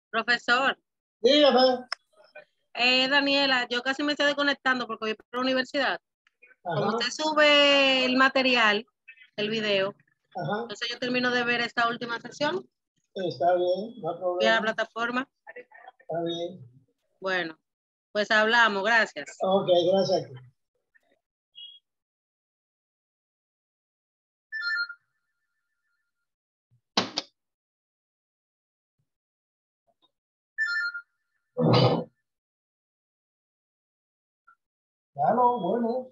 Profesor. Dígame. Daniela, yo casi me estoy desconectando porque voy para la universidad. Ajá. Como usted sube el material, el video, Ajá. entonces yo termino de ver esta última sección. Está bien, no hay problema. Vía la plataforma. Está bien. Bueno, pues hablamos, gracias. Ok, gracias. Claro, bueno.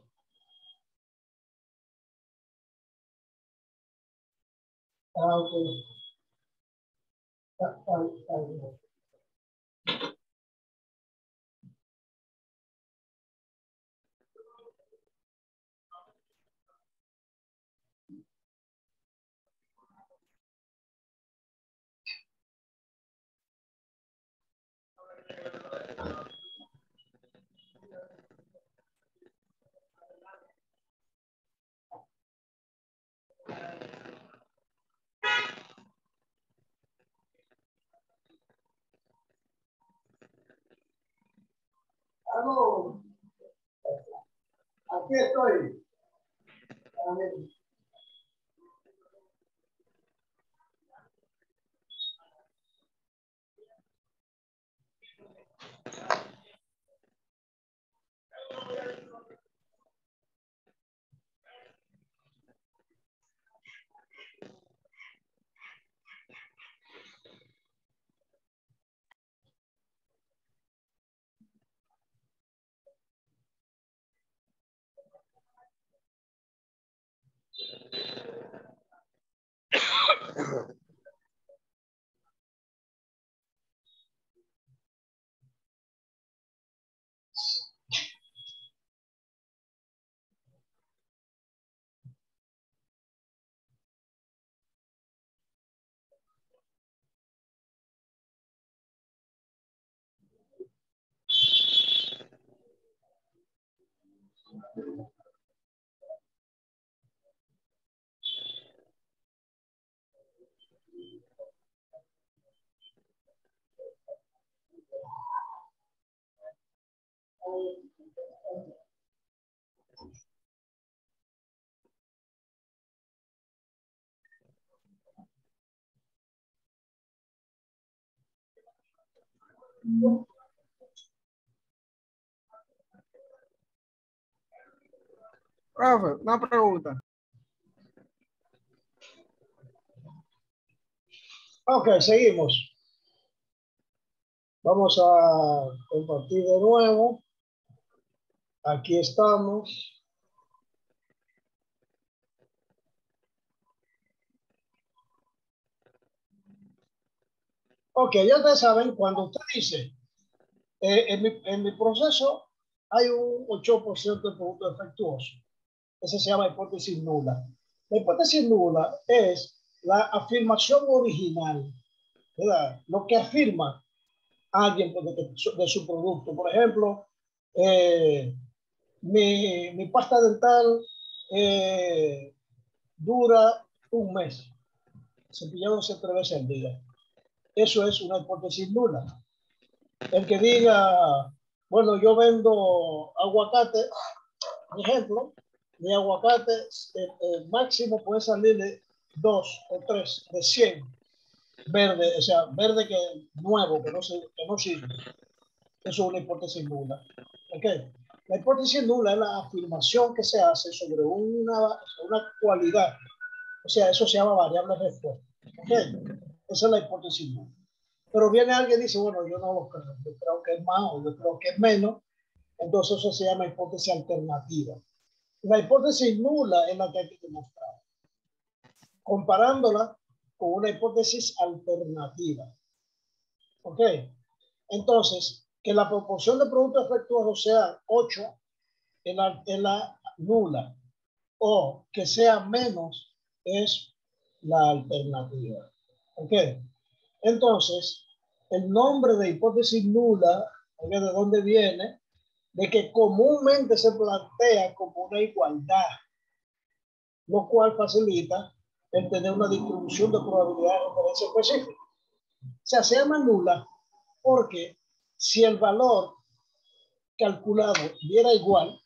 Ok. Está bien. Aló. Aquí estoy. Profe, una pregunta. Ok, seguimos. Vamos a compartir de nuevo. Aquí estamos. Ok, ya ustedes saben, cuando usted dice, en mi proceso hay un 8% de producto defectuoso. Ese se llama hipótesis nula. La hipótesis nula es la afirmación original, ¿verdad? Lo que afirma alguien de su producto. Por ejemplo, mi pasta dental dura un mes, cepillándose 3 veces al día. Eso es una hipótesis nula. El que diga, bueno, yo vendo aguacate, por ejemplo, mi aguacate máximo puede salir de 2 o 3 de 100 verde, o sea, verde que nuevo, que no sirve. Eso es una hipótesis nula. ¿Ok? La hipótesis nula es la afirmación que se hace sobre una cualidad. O sea, eso se llama variable respuesta. ¿Ok? Esa es la hipótesis nula. Pero viene alguien y dice, bueno, yo no lo creo. Yo creo que es más o yo creo que es menos. Entonces eso se llama hipótesis alternativa. La hipótesis nula es la que hay que demostrar, comparándola con una hipótesis alternativa. ¿Ok? Entonces, que la proporción de productos defectuosos sea 8 en la nula, o que sea menos es la alternativa. ¿Ok? Entonces, el nombre de hipótesis nula, ¿de dónde viene? De que comúnmente se plantea como una igualdad, lo cual facilita el tener una distribución de probabilidad de referencia específica. O sea, se llama nula porque si el valor calculado diera igual,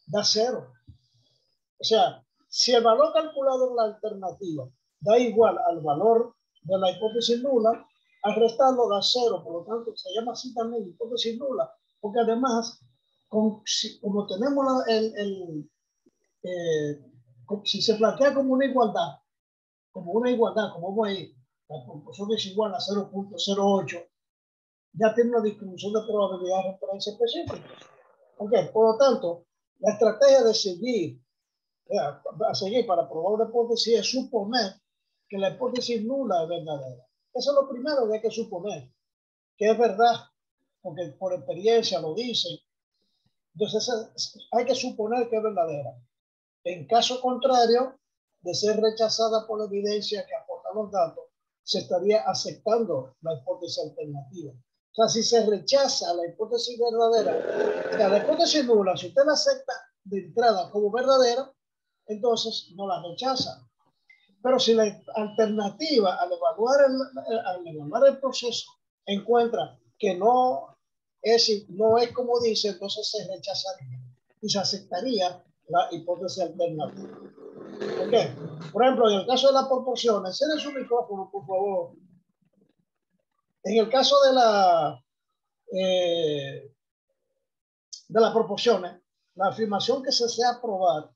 da 0. O sea, si el valor calculado en la alternativa da igual al valor de la hipótesis nula, al restarlo da 0. Por lo tanto, se llama así también hipótesis nula, porque además, como tenemos si se plantea como una igualdad, como vamos ahí, la proporción es igual a 0.08, ya tiene una distribución de probabilidad de referencia específica. Okay, por lo tanto, la estrategia de seguir para probar una hipótesis es suponer que la hipótesis nula es verdadera. Eso es lo primero que hay que suponer, que es verdad, porque por experiencia lo dicen. Entonces hay que suponer que es verdadera. En caso contrario, de ser rechazada por la evidencia que aporta los datos, se estaría aceptando la hipótesis alternativa. O sea, si se rechaza la hipótesis verdadera, la hipótesis nula, si usted la acepta de entrada como verdadera, entonces no la rechaza. Pero si la alternativa al evaluar el proceso encuentra que no es como dice, entonces se rechazaría y se aceptaría la hipótesis alternativa. ¿Ok? Por ejemplo, en el caso de las proporciones, cierren su micrófono, por favor. En el caso de las proporciones, la afirmación que se desea probar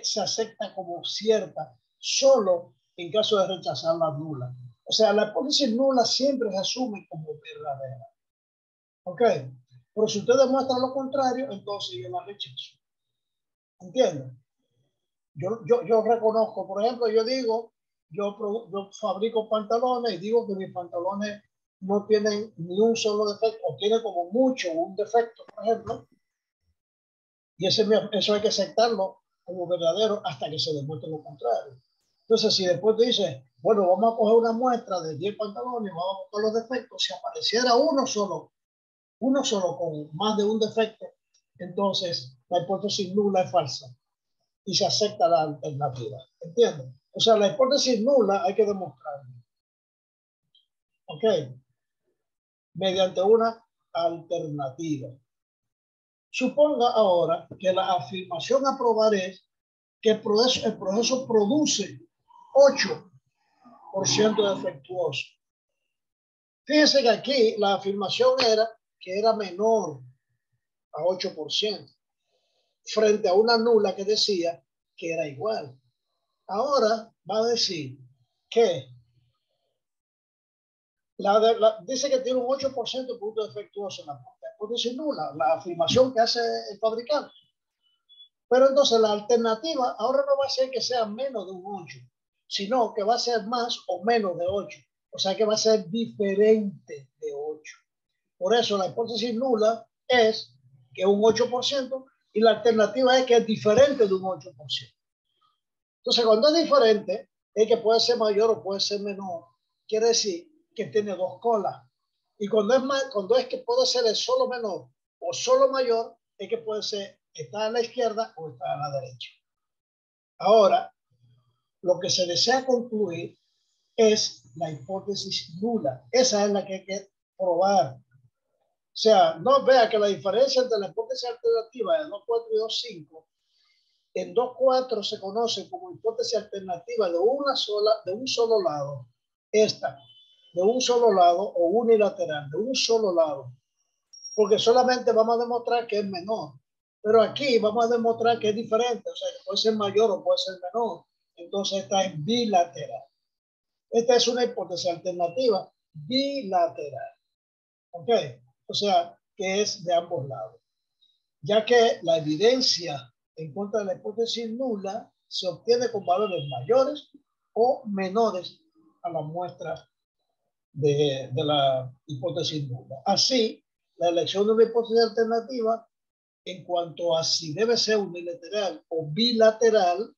se acepta como cierta solo en caso de rechazar la nula. O sea, la hipótesis nula siempre se asume como verdadera. ¿Ok? Pero si usted demuestra lo contrario, entonces yo la rechazo. ¿Entienden? Yo reconozco, por ejemplo, yo digo, yo fabrico pantalones y digo que mis pantalones no tienen ni un solo defecto, o tienen como mucho un defecto, por ejemplo, y eso hay que aceptarlo como verdadero hasta que se demuestre lo contrario. Entonces, si después te dice, bueno, vamos a coger una muestra de 10 pantalones, vamos a buscar los defectos, si apareciera uno solo con más de un defecto, entonces la hipótesis nula es falsa y se acepta la alternativa. ¿Entienden? O sea, la hipótesis nula hay que demostrarla. ¿Ok? Mediante una alternativa. Suponga ahora que la afirmación a probar es que el proceso produce 8% defectuoso. Fíjense que aquí la afirmación era que era menor a 8%, frente a una nula que decía que era igual. Ahora va a decir que dice que tiene un 8% de punto defectuoso en la hipótesis nula, la afirmación que hace el fabricante. Pero entonces la alternativa ahora no va a ser que sea menos de un 8, sino que va a ser más o menos de 8. O sea que va a ser diferente de 8. Por eso la hipótesis nula es que es un 8% y la alternativa es que es diferente de un 8%. Entonces, cuando es diferente, es que puede ser mayor o puede ser menor. Quiere decir que tiene dos colas. Y cuando es que puede ser el solo menor o solo mayor, es que puede ser está a la izquierda o está a la derecha. Ahora, lo que se desea concluir es la hipótesis nula. Esa es la que hay que probar. O sea, no vea que la diferencia entre la hipótesis alternativa de 2,4 y 2,5 En 2.4 se conoce como hipótesis alternativa de un solo lado. Esta, de un solo lado o unilateral, de un solo lado. Porque solamente vamos a demostrar que es menor. Pero aquí vamos a demostrar que es diferente. O sea, que puede ser mayor o puede ser menor. Entonces esta es bilateral. Esta es una hipótesis alternativa bilateral. ¿Ok? O sea, que es de ambos lados. Ya que la evidencia en contra de la hipótesis nula se obtiene con valores mayores o menores a la muestra de la hipótesis nula. Así, la elección de una hipótesis alternativa en cuanto a si debe ser unilateral o bilateral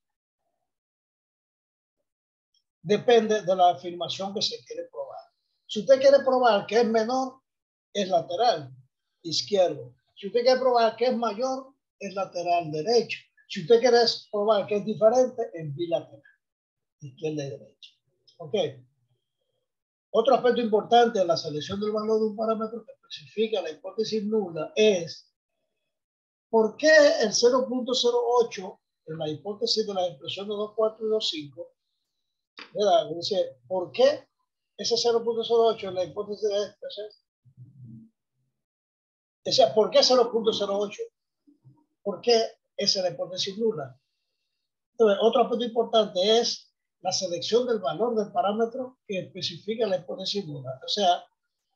depende de la afirmación que se quiere probar. Si usted quiere probar que es menor, es lateral, izquierdo. Si usted quiere probar que es mayor, es lateral, derecho. Si usted quiere probar que es diferente, es bilateral, izquierda y derecha. ¿Ok? Otro aspecto importante de la selección del valor de un parámetro que especifica la hipótesis nula es por qué el 0.08 en la hipótesis de la expresión de 2.4 y 2.5, ¿verdad? Dice, ¿por qué ese 0.08 en la hipótesis de la expresión? O sea, ¿por qué 0.08? ¿Por qué esa es la hipótesis nula? Entonces, otro aspecto importante es la selección del valor del parámetro que especifica la hipótesis nula. O sea,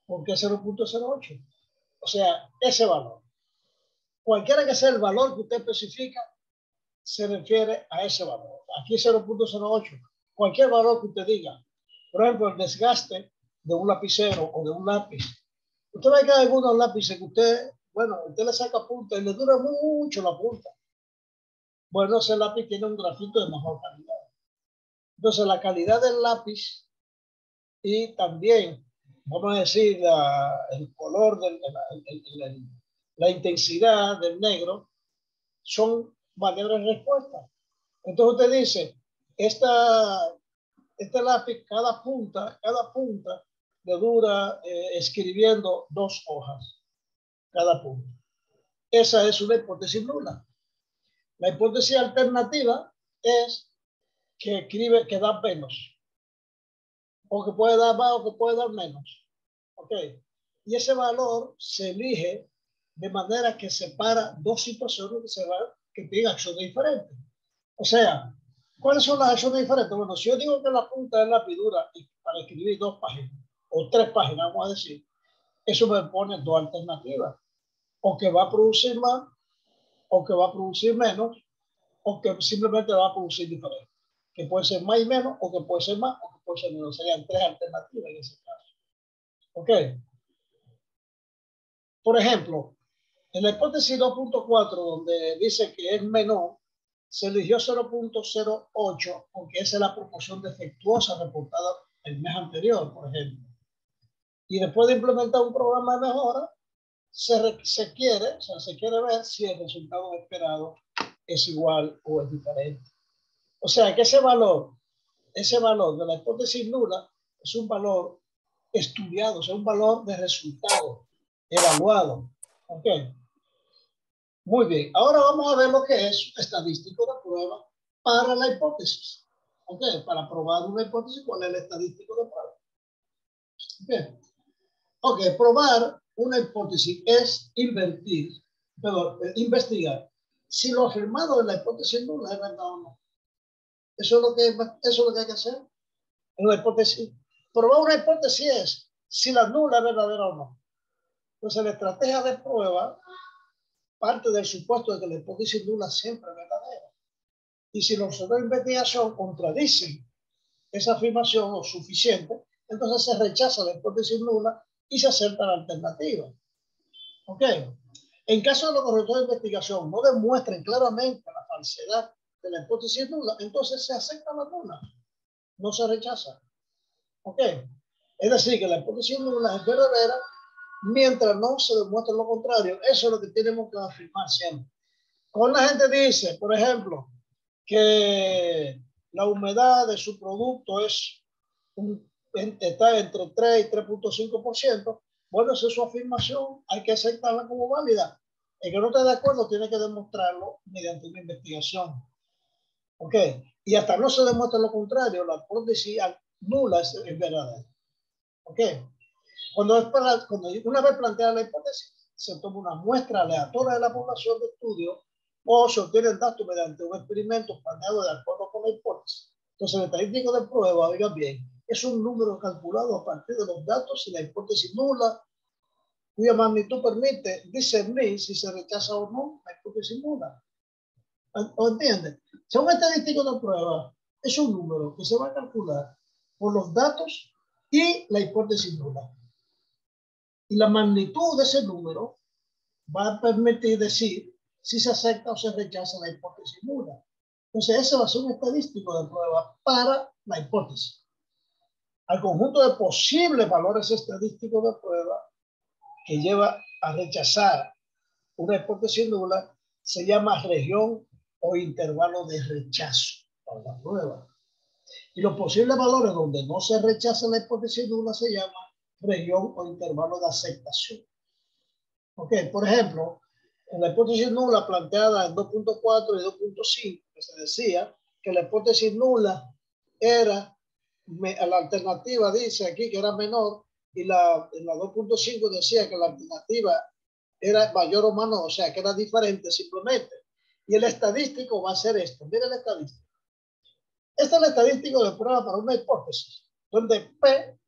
¿por qué 0.08? O sea, ese valor. Cualquiera que sea el valor que usted especifica, se refiere a ese valor. Aquí 0.08. Cualquier valor que usted diga. Por ejemplo, el desgaste de un lapicero o de un lápiz. Usted ve que hay algunos lápices que usted le saca punta y le dura mucho la punta. Bueno, ese lápiz tiene un grafito de mejor calidad. Entonces, la calidad del lápiz y también, vamos a decir, el color, la intensidad del negro son variables de respuesta. Entonces usted dice, este lápiz, cada punta le dura escribiendo 2 hojas, cada punta. Esa es una hipótesis nula. La hipótesis alternativa es que da menos, o que puede dar más o que puede dar menos. ¿Ok? Y ese valor se elige de manera que separa dos situaciones que tienen acciones diferentes. O sea, ¿cuáles son las acciones diferentes? Bueno, si yo digo que la punta del lápiz dura para escribir 2 páginas o 3 páginas, vamos a decir, eso me pone 2 alternativas. O que va a producir más, o que va a producir menos, o que simplemente va a producir diferente. Que puede ser más y menos, o que puede ser más, o que puede ser menos. Serían 3 alternativas en ese caso. ¿Ok? Por ejemplo, en la hipótesis 2.4, donde dice que es menor, se eligió 0.08 porque esa es la proporción defectuosa reportada el mes anterior, por ejemplo. Y después de implementar un programa de mejora, se quiere ver si el resultado esperado es igual o es diferente. O sea que ese valor de la hipótesis nula es un valor estudiado, o sea, un valor de resultado evaluado. ¿Ok? Muy bien, ahora vamos a ver lo que es estadístico de prueba para la hipótesis. ¿Ok? Para probar una hipótesis, ¿cuál es el estadístico de prueba? Bien. Ok, probar una hipótesis es investigar si lo afirmado en la hipótesis nula es verdad o no. Eso es lo que hay que hacer en una hipótesis. Probar una hipótesis es si la nula es verdadera o no. Entonces, la estrategia de prueba parte del supuesto de que la hipótesis nula siempre es verdadera. Y si los resultados de investigación contradicen esa afirmación o suficiente, entonces se rechaza la hipótesis nula y se acepta la alternativa. ¿Ok? En caso de los resultados de investigación no demuestren claramente la falsedad de la hipótesis nula, entonces se acepta la nula, no se rechaza. ¿Ok? Es decir, que la hipótesis nula es verdadera mientras no se demuestre lo contrario. Eso es lo que tenemos que afirmar siempre. Cuando la gente dice, por ejemplo, que la humedad de su producto está entre 3 y 3.5%, bueno, esa es su afirmación, hay que aceptarla como válida. El que no esté de acuerdo tiene que demostrarlo mediante una investigación. ¿Ok? Y hasta no se demuestra lo contrario, la hipótesis nula es verdadera. ¿Ok? Cuando una vez planteada la hipótesis, se toma una muestra aleatoria de la población de estudio o se obtienen datos mediante un experimento planeado de acuerdo con la hipótesis. Entonces, el estadístico de prueba, oigan bien, es un número calculado a partir de los datos y la hipótesis nula, cuya magnitud permite discernir si se rechaza o no la hipótesis nula. ¿O entiende? Si un estadístico de prueba es un número que se va a calcular por los datos y la hipótesis nula. Y la magnitud de ese número va a permitir decir si se acepta o se rechaza la hipótesis nula. Entonces, ese va a ser un estadístico de prueba para la hipótesis. Al conjunto de posibles valores estadísticos de prueba que lleva a rechazar una hipótesis nula se llama región o intervalo de rechazo para la prueba. Y los posibles valores donde no se rechaza la hipótesis nula se llama región o intervalo de aceptación. Ok, por ejemplo, en la hipótesis nula planteada en 2.4 y 2.5, que se decía que la hipótesis nula era, la alternativa dice aquí que era menor, y en la 2.5 decía que la alternativa era mayor o menor, o sea, que era diferente simplemente. Y el estadístico va a ser esto. Mira el estadístico. Este es el estadístico de prueba para una hipótesis, donde P,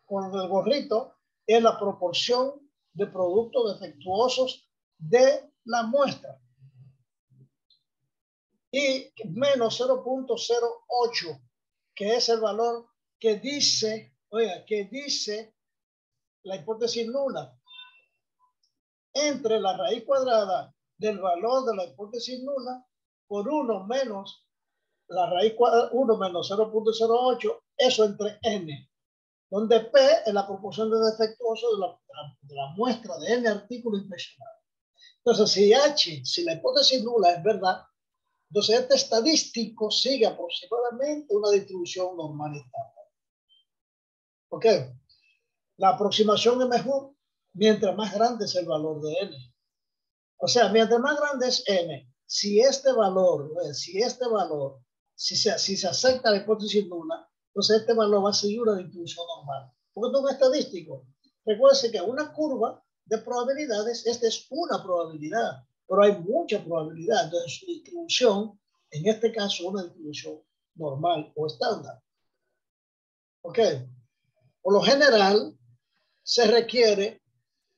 con el gorrito, es la proporción de productos defectuosos de la muestra. Y menos 0.08, que es el valor que dice, oiga, que dice la hipótesis nula, entre la raíz cuadrada del valor de la hipótesis nula por 1 menos la raíz cuadrada, 1 menos 0.08, eso entre n, donde P es la proporción de defectuosos de la muestra de n artículos inspeccionados. Entonces, si la hipótesis nula es verdad, entonces este estadístico sigue aproximadamente una distribución normal estándar. ¿Ok? La aproximación es mejor mientras más grande es el valor de n. O sea, mientras más grande es n, si se acepta la hipótesis nula, entonces este valor va a seguir una distribución normal. Porque esto es un estadístico. Recuerden que una curva de probabilidades, esta es una probabilidad, pero hay mucha probabilidad. Entonces su distribución, en este caso, una distribución normal o estándar. ¿Ok? Por lo general, se requiere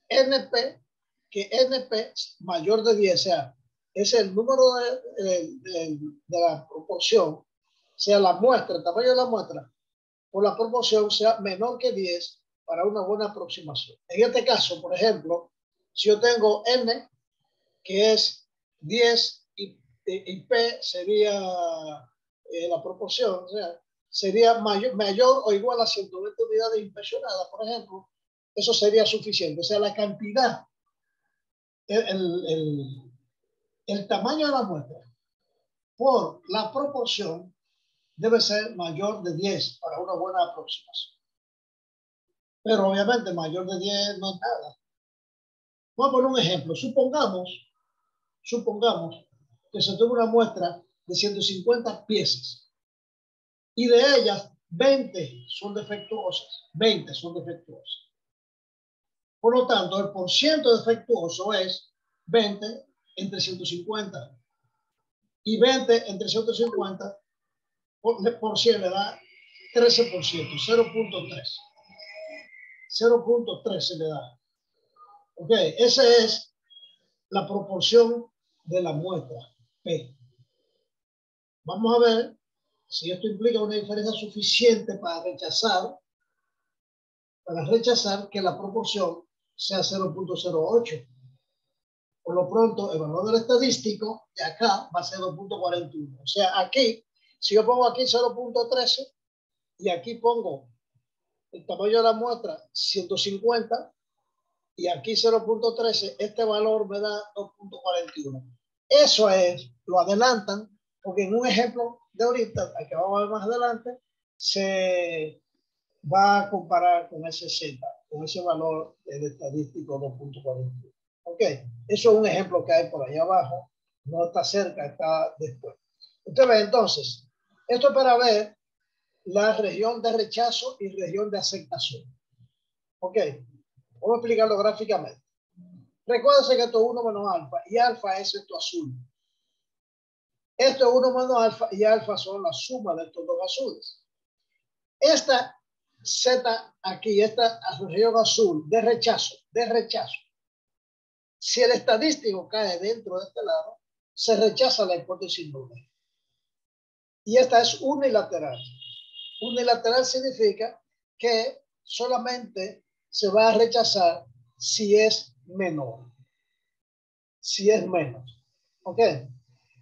NP, que NP es mayor de 10, o sea, es el número de la proporción, sea la muestra, el tamaño de la muestra, o la proporción sea menor que 10 para una buena aproximación. En este caso, por ejemplo, si yo tengo N, que es 10, y P sería la proporción, o sea, sería mayor o igual a 120 unidades inspeccionadas, por ejemplo, eso sería suficiente. O sea, la cantidad, el tamaño de la muestra por la proporción debe ser mayor de 10 para una buena aproximación. Pero obviamente mayor de 10 no es nada. Voy a poner un ejemplo. Supongamos que se toma una muestra de 150 piezas y de ellas 20 son defectuosas. 20 son defectuosas. Por lo tanto, el porciento defectuoso es 20 entre 150. Y 20 entre 150 por 100 le da 13%, 0.3. 0.3 se le da. Ok, esa es la proporción de la muestra P. Vamos a ver si esto implica una diferencia suficiente para rechazar que la proporción sea 0.08. Por lo pronto, el valor del estadístico de acá va a ser 2.41. O sea, aquí, si yo pongo aquí 0.13 y aquí pongo el tamaño de la muestra 150 y aquí 0.13, este valor me da 2.41. Eso es, lo adelantan, porque en un ejemplo de ahorita, al que vamos a ver más adelante, se va a comparar con ese Z, con ese valor del estadístico 2.41. Ok, eso es un ejemplo que hay por ahí abajo. No está cerca, está después. Usted ve entonces, esto es para ver la región de rechazo y región de aceptación. Ok, vamos a explicarlo gráficamente. Recuérdense que esto es 1 menos alfa y alfa es esto azul. Esto es 1 menos alfa y alfa son la suma de estos dos azules. Esta Z aquí, esta región azul de rechazo, si el estadístico cae dentro de este lado, se rechaza la hipótesis nula. Y esta es unilateral. Unilateral significa que solamente se va a rechazar si es menor. Si es menos. ¿Ok? En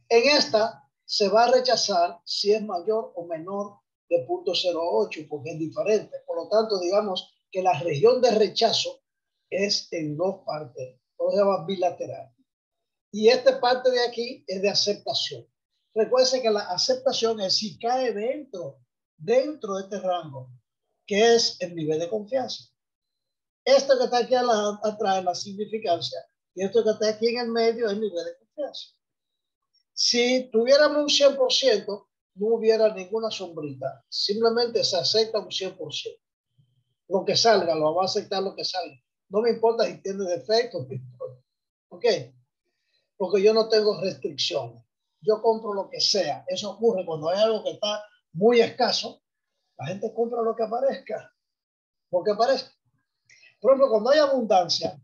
esta se va a rechazar si es mayor o menor de 0.08 porque es diferente. Por lo tanto, digamos que la región de rechazo es en dos partes. Por eso se llama bilateral. Y esta parte de aquí es de aceptación. Recuerden que la aceptación es si cae dentro de este rango, que es el nivel de confianza. Esto que está aquí atrás es la significancia y esto que está aquí en el medio es el nivel de confianza. Si tuviéramos un 100%, no hubiera ninguna sombrita. Simplemente se acepta un 100%. Lo que salga, lo va a aceptar lo que salga. No me importa si tiene defectos. ¿Ok? Porque yo no tengo restricciones. Yo compro lo que sea. Eso ocurre cuando hay algo que está muy escaso. La gente compra lo que aparezca. Lo que aparezca. Por ejemplo, cuando hay abundancia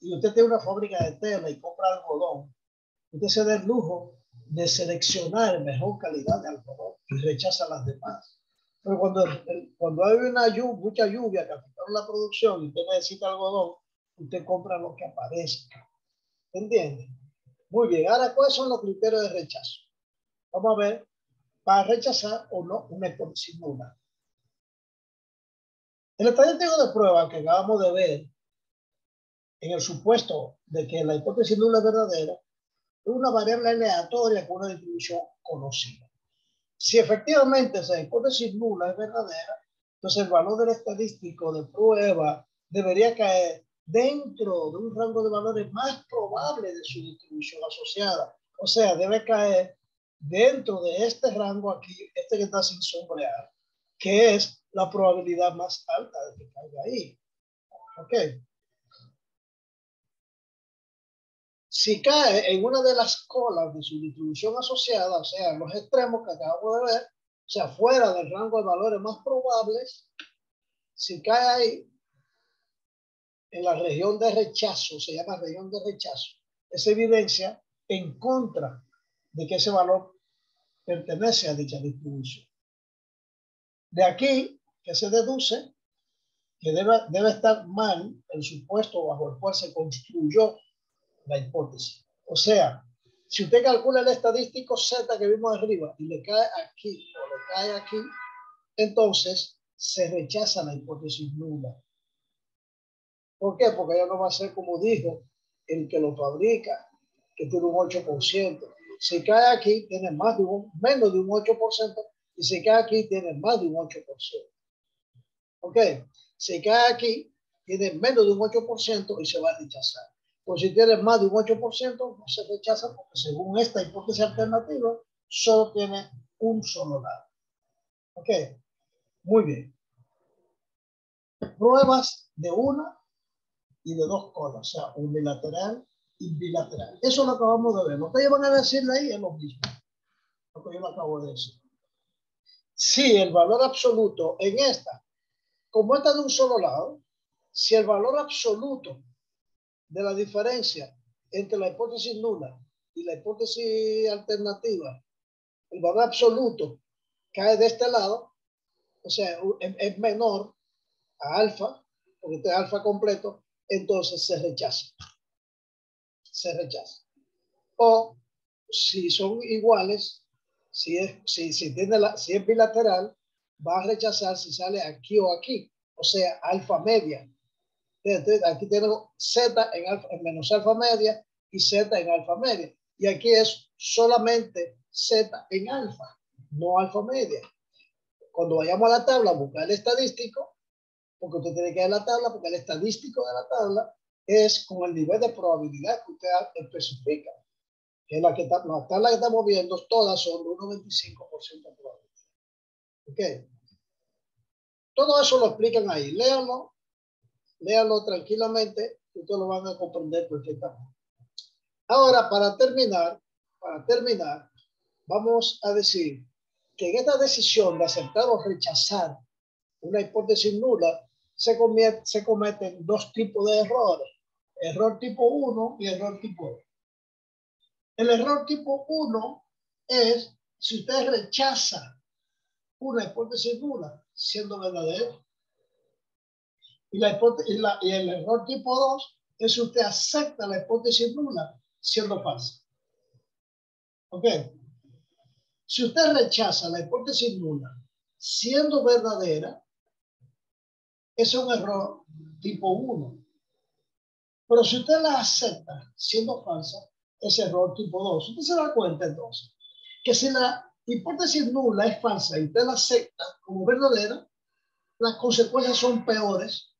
y usted tiene una fábrica de tela y compra algodón, usted se da el lujo de seleccionar mejor calidad de algodón y rechaza las demás. Pero cuando hay mucha lluvia que afectaron la producción y usted necesita algodón, usted compra lo que aparezca. ¿Entiende? Muy bien. Ahora, ¿cuáles son los criterios de rechazo? Vamos a ver, para rechazar o no una hipótesis nula. El estadístico de prueba que acabamos de ver, en el supuesto de que la hipótesis nula es verdadera, es una variable aleatoria con una distribución conocida. Si efectivamente esa hipótesis nula es verdadera, entonces el valor del estadístico de prueba debería caer dentro de un rango de valores más probable de su distribución asociada. O sea, debe caer dentro de este rango aquí, este que está sin sombrear, que es la probabilidad más alta de que caiga ahí. ¿Ok? Si cae en una de las colas de su distribución asociada, o sea, en los extremos que acabamos de ver, o sea, fuera del rango de valores más probables, si cae ahí, en la región de rechazo, se llama región de rechazo, es evidencia en contra de que ese valor pertenece a dicha distribución. De aquí que se deduce que debe estar mal el supuesto bajo el cual se construyó la hipótesis. O sea, si usted calcula el estadístico Z que vimos arriba y le cae aquí o le cae aquí, entonces se rechaza la hipótesis nula. ¿Por qué? Porque ella no va a ser como dijo el que lo fabrica, que tiene un 8%. Si cae aquí, tiene menos de un 8%, y si cae aquí, tiene más de un 8%. ¿Ok? Si cae aquí, tiene menos de un 8% y se va a rechazar. Pues si tiene más de un 8%, no se rechaza porque según esta hipótesis alternativa, solo tiene un solo lado. ¿Ok? Muy bien. Pruebas de una y de dos colas, o sea, unilateral y bilateral. Eso lo acabamos de ver. Lo que ellos van a decirle ahí es lo mismo. Lo que yo lo acabo de decir. Si el valor absoluto en esta, como está de un solo lado, si el valor absoluto de la diferencia entre la hipótesis nula y la hipótesis alternativa, el valor absoluto cae de este lado, o sea, es menor a alfa, porque este es alfa completo, entonces se rechaza. Se rechaza. O si son iguales, si es bilateral, va a rechazar si sale aquí o aquí, o sea, alfa media. Entonces, aquí tenemos Z en menos alfa media y Z en alfa media. Y aquí es solamente Z en alfa, no alfa media. Cuando vayamos a la tabla, buscar el estadístico, porque usted tiene que ir a la tabla, porque el estadístico de la tabla es con el nivel de probabilidad que usted especifica, que es la que está, la tabla que estamos viendo, todas son de 1,25% de probabilidad. ¿Ok? Todo eso lo explican ahí. Léanlo tranquilamente, y ustedes lo van a comprender perfectamente. Ahora, para terminar, vamos a decir que en esta decisión de aceptar o rechazar una hipótesis nula, se cometen dos tipos de errores. Error tipo 1 y error tipo 2. El error tipo 1 es si usted rechaza una hipótesis nula siendo verdadera. Y el error tipo 2 es si usted acepta la hipótesis nula siendo falsa. ¿Ok? Si usted rechaza la hipótesis nula siendo verdadera, es un error tipo 1. Pero si usted la acepta siendo falsa, es error tipo 2. Usted se da cuenta entonces que si la hipótesis nula es falsa y usted la acepta como verdadera, las consecuencias son peores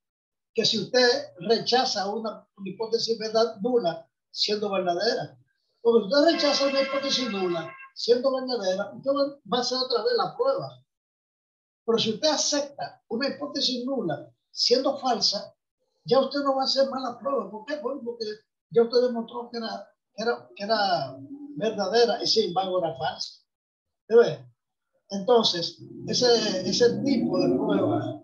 que si usted rechaza una hipótesis nula siendo verdadera. Cuando usted rechaza una hipótesis nula siendo verdadera, usted va a hacer otra vez la prueba. Pero si usted acepta una hipótesis nula siendo falsa, ya usted no va a hacer más la prueba. ¿Por qué? Porque ya usted demostró que era verdadera y sin embargo era falsa. ¿Ve? Entonces, ese tipo de prueba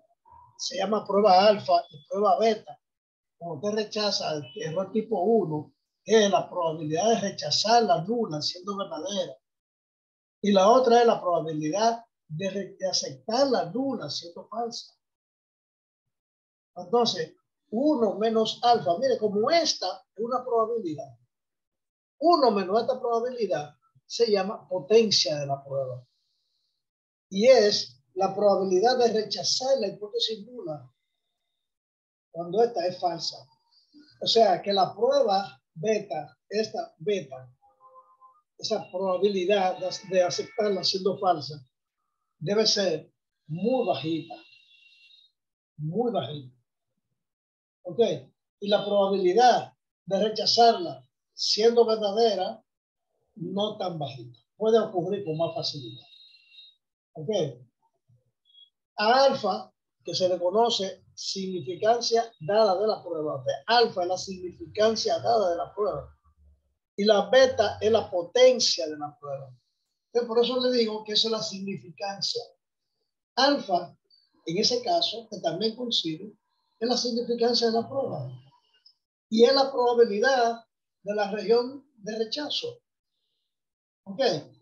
se llama prueba alfa y prueba beta. Cuando usted rechaza el error tipo 1, es la probabilidad de rechazar la nula siendo verdadera. Y la otra es la probabilidad de aceptar la nula siendo falsa. Entonces, 1 menos alfa, mire, como esta es una probabilidad, 1 menos esta probabilidad se llama potencia de la prueba. Y es la probabilidad de rechazar la hipótesis nula cuando esta es falsa. O sea, que la prueba beta, esta beta, esa probabilidad de aceptarla siendo falsa, debe ser muy bajita. Muy bajita. ¿Ok? Y la probabilidad de rechazarla siendo verdadera, no tan bajita. Puede ocurrir con más facilidad. ¿Ok? A alfa, que se le conoce significancia dada de la prueba. ¿Ok? Alfa es la significancia dada de la prueba. Y la beta es la potencia de la prueba. Entonces, por eso le digo que esa es la significancia. Alfa, en ese caso, que también coincide, es la significancia de la prueba. Y es la probabilidad de la región de rechazo. ¿Ok?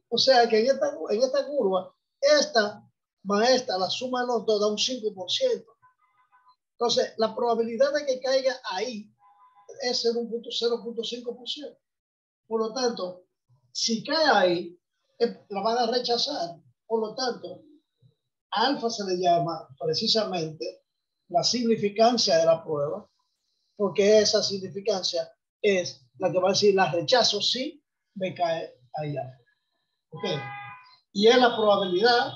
O sea que en esta curva, esta más esta, la suma de los dos da un 5%. Entonces, la probabilidad de que caiga ahí es en un 0,5%. Por lo tanto, si cae ahí, la van a rechazar. Por lo tanto, alfa se le llama precisamente la significancia de la prueba, porque esa significancia es la que va a decir la rechazo si me cae allá. ¿Ok? Y es la probabilidad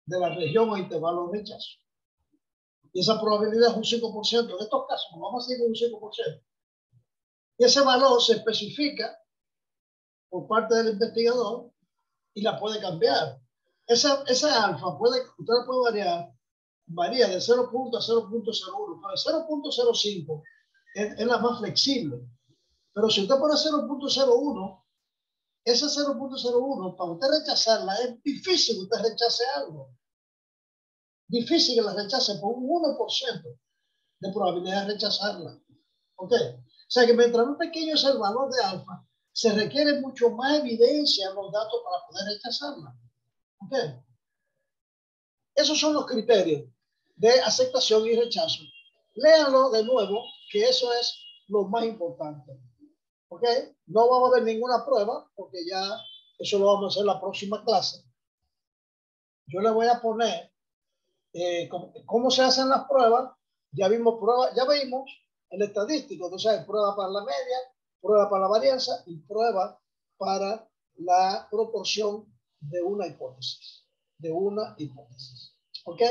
de la región o intervalo de rechazo. Y esa probabilidad es un 5%. En estos casos, vamos a decir un 5%. Y ese valor se especifica por parte del investigador y la puede cambiar. Esa alfa usted la puede variar, varía de 0 a 0.01. Para 0.05 es la más flexible. Pero si usted pone 0.01, ese 0.01, para usted rechazarla, es difícil que usted rechace algo. Difícil que la rechace por un 1% de probabilidad de rechazarla. ¿Ok? O sea que mientras más pequeño es el valor de alfa, se requiere mucho más evidencia en los datos para poder rechazarla. ¿Ok? Esos son los criterios de aceptación y rechazo. Léanlo de nuevo, que eso es lo más importante. ¿Ok? No vamos a ver ninguna prueba, porque ya eso lo vamos a hacer en la próxima clase. Yo le voy a poner cómo se hacen las pruebas. Ya vimos el estadístico. Entonces hay prueba para la media, prueba para la varianza y prueba para la proporción de una hipótesis. ¿Ok?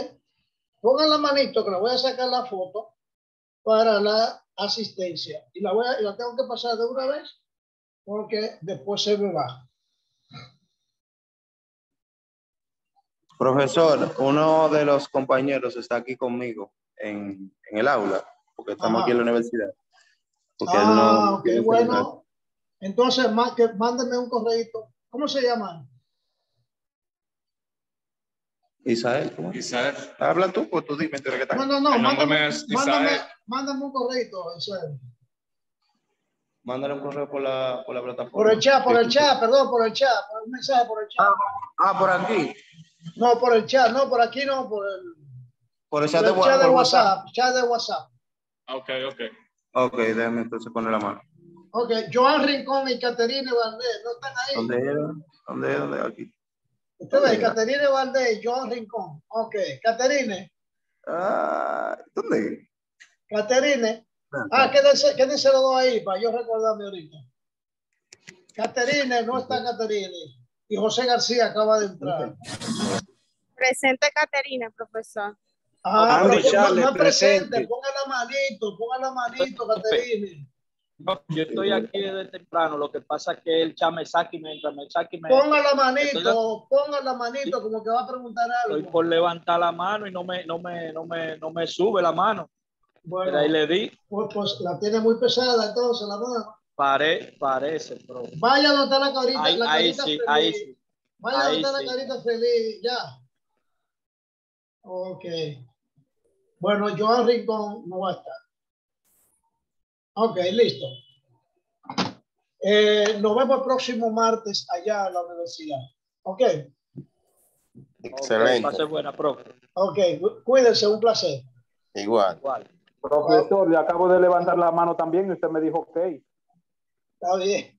Pongan la manito que le voy a sacar la foto para la asistencia. Y la tengo que pasar de una vez porque después se me va. Profesor, uno de los compañeros está aquí conmigo en el aula, porque estamos aquí en la universidad. Porque él no Ok, tiene bueno. celular. Entonces, mándenme un correito. ¿Cómo se llaman? Isael, ¿cómo? Isael. Habla tú, pues tú dime, tú eres que tal. No. El nombre mío es Isael. Mándame un correito, Isael. Mándale un correo por la plataforma. Por el chat, perdón, por el chat. Por un mensaje por el chat. Por aquí. No, por el chat, no, por aquí no, por el chat de WhatsApp. Chat de WhatsApp. Ok. Ok, déjame entonces poner la mano. Ok, Joan Rincón y Caterine Valdés, ¿no están ahí? ¿Dónde? Aquí. Ustedes, Caterine Valdés y Joan Rincón. Ok, Caterine. ¿Dónde? Caterine. Quédense los dos ahí para yo recordarme ahorita. Caterine, no está Caterine. Y José García acaba de entrar. Presente Caterina, profesor. Pero no presente, ponga la manito, Caterine. No, yo estoy aquí desde temprano, lo que pasa es que el Chamesaki me entra, Ponga la manito, como que va a preguntar algo. Estoy por levantar la mano y no me sube la mano. Bueno, pero ahí le di. Pues la tiene muy pesada entonces la mano. Parece, pero. Vaya a notar la carita, ahí sí, feliz. ahí sí. Vaya a notar la carita feliz, ya. Ok. Bueno, Joan Rincón no va a estar. Ok, listo. Nos vemos el próximo martes allá en la universidad. Ok. Excelente. Pase buena, profe. Ok, cuídense, un placer. Igual. Profesor, le acabo de levantar la mano también y usted me dijo ok. Está bien.